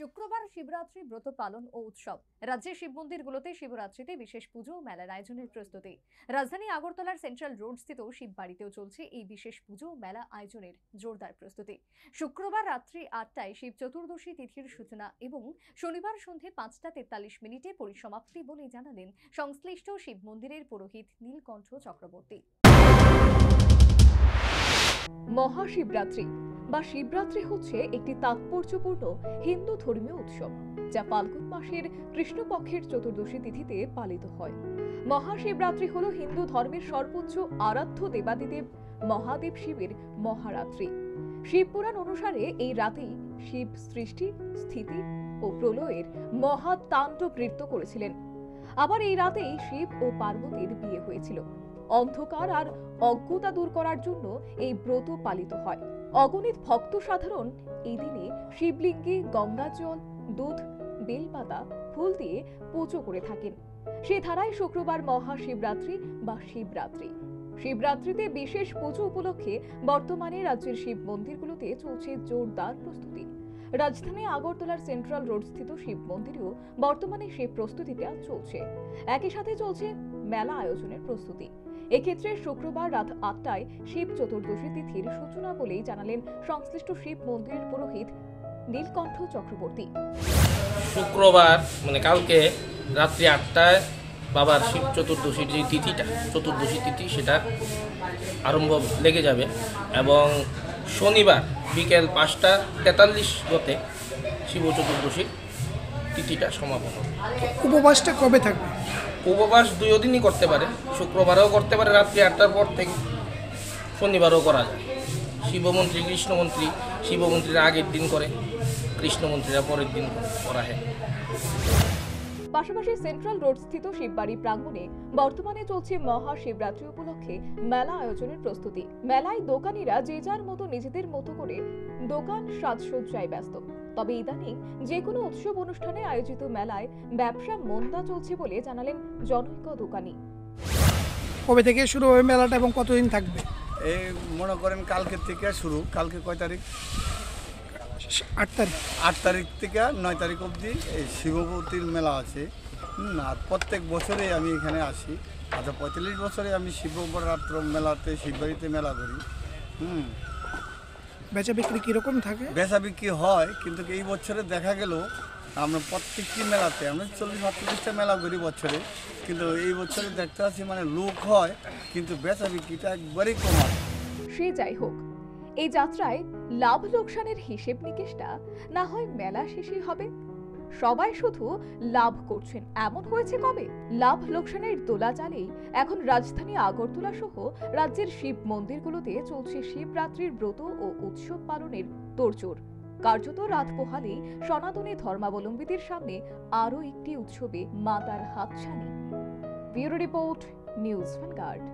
শুক্রবার শিবরাত্রি ব্রত পালন ও উৎসব। রাজ্যের শিব মন্দিরগুলোতে শিবরাত্রিতে বিশেষ পুজো ও মেলার আয়োজনের প্রস্তুতি। রাজধানী আগরতলার সেন্ট্রাল রোড স্থিত শিব বাড়িতেও চলছে এই বিশেষ পুজো ও মেলা আয়োজনের জোরদার প্রস্তুতি। শুক্রবার রাত্রি ৮টায় শিব চতুর্দশী তিথির সূচনা এবং শনিবার সন্ধে ৫টা ৪৩ পরিসমাপ্তি বলে জানালেন সংশ্লিষ্ট শিব মন্দিরের পুরোহিত নীলকণ্ঠ চক্রবর্তী। মহাশিবরাত্রি বা শিবরাত্রি হচ্ছে একটি তাৎপর্যপূর্ণ হিন্দু ধর্মীয় উৎসব, যা ফাল্গুন মাসের কৃষ্ণপক্ষের চতুর্দশী তিথিতে পালিত হয়। মহাশিবরাত্রি হল হিন্দু ধর্মের সর্বোচ্চ আরাধ্য দেবাদিদেব মহাদেব শিবের মহারাত্রি। শিবপুরাণ অনুসারে এই রাতেই শিব সৃষ্টি, স্থিতি ও প্রলয়ের মহাতাণ্ডব নৃত্য করেছিলেন। আবার এই রাতেই শিব ও পার্বতীর বিয়ে হয়েছিল। অন্ধকার আর অজ্ঞতা দূর করার জন্য এই ব্রত পালিত হয়। অগণিত ভক্ত সাধারণ এই দিনে শিবলিঙ্গে গঙ্গা জল, দুধ, বেলপাতা, ফুল দিয়ে পুজো করে থাকেন। সে ধারায় শুক্রবার মহাশিবরাত্রি বা শিবরাত্রি। শিবরাত্রিতে বিশেষ পুজো উপলক্ষে বর্তমানে রাজ্যের শিব মন্দিরগুলোতে চলছে জোরদার প্রস্তুতি। রাজধানী আগরতলার সেন্ট্রাল রোড স্থিত শিব মন্দিরেও বর্তমানে সেই প্রস্তুতিটা চলছে। একই সাথে চলছে মেলা আয়োজনের প্রস্তুতি। এক্ষেত্রে শুক্রবার রাত ৮টায় শিব চতুর্দশী তিথির সূচনা বলেই জানালেন সংশ্লিষ্ট শিব মন্দিরের পুরোহিত নীলকণ্ঠ চক্রবর্তী। শুক্রবার কালকে রাত্রি ৮টায় বাবার শিব চতুর্দশীর যে তিথিটা, চতুর্দশী তিথি, সেটা আরম্ভ লেগে যাবে এবং শনিবার বিকেল ৫টা ৪৩ শিব চতুর্দশীর তিথিটা সমাপন হবে। উপবাসটা কবে থাকবে? উপবাস ২ দিনই করতে পারে, শুক্রবারেও করতে পারে রাত্রি ৮টার পর থেকে, শনিবারও করা যায়। শিবমন্ত্রী, কৃষ্ণমন্ত্রী শিবমন্ত্রীরা আগের দিন করে, কৃষ্ণমন্ত্রীরা পরের দিন করা হয়। পাশাপাশি সেন্ট্রাল রোড স্থিত শিববাড়ি প্রাঙ্গণে বর্তমানে চলছে মহাশিবরাত্রি উপলক্ষে মেলা আয়োজনের প্রস্তুতি। মেলায় দোকানিরা যে যার মতো নিজেদের মতো করে দোকান সাজসজ্জায় ব্যস্ত। তবে ইদানিং যে কোনো উৎসব অনুষ্ঠানে আয়োজিত মেলায় ব্যবসা মন্দা চলছে বলে জানালেন জনৈক দোকানি। কবে থেকে শুরু হবে মেলাটা এবং কতদিন থাকবে? এই মনে করেন কালকে থেকে শুরু। কালকে কয় তারিখ? ৮ তারিখ। ৮ তারিখ থেকে ৯ তারিখ অবধি এই শিবভূতির মেলা আছে। আর প্রত্যেক বছরেই আমি এখানে আসি। আচ্ছা, ৪৫ বছরে আমি শিবরাত্র মেলাতে, শিববাড়িতে মেলা করি। বেচা বিক্রি কীরকম থাকে? বেচা বিক্রি হয়, কিন্তু এই বছরে দেখা গেল আমরা প্রত্যেকটি মেলাতে, আমরা ৪০-৪৫টা মেলা করি বছরে, কিন্তু এই বছরে দেখতে পাচ্ছি লোক হয়, কিন্তু বেচা বিক্রিটা একবারেই কম। সে যাই হোক, এই যাত্রায় লাভ লোকসানের হিসেব নিকেশটা না হয় মেলা শেষে হবে। সবাই শুধু লাভ করছেন এমন হয়েছে কবে? লাভ লোকসানের দোলা চালেই এখন রাজধানী আগরতলা সহ রাজ্যের শিব মন্দিরগুলোতে চলছে শিবরাত্রির ব্রত ও উৎসব পালনের তোড়জোড়। কার্যত রাত পোহালেই সনাতনী ধর্মাবলম্বীদের সামনে আরও একটি উৎসবে মাতার হাতছানি। Bureau report, news vanguard.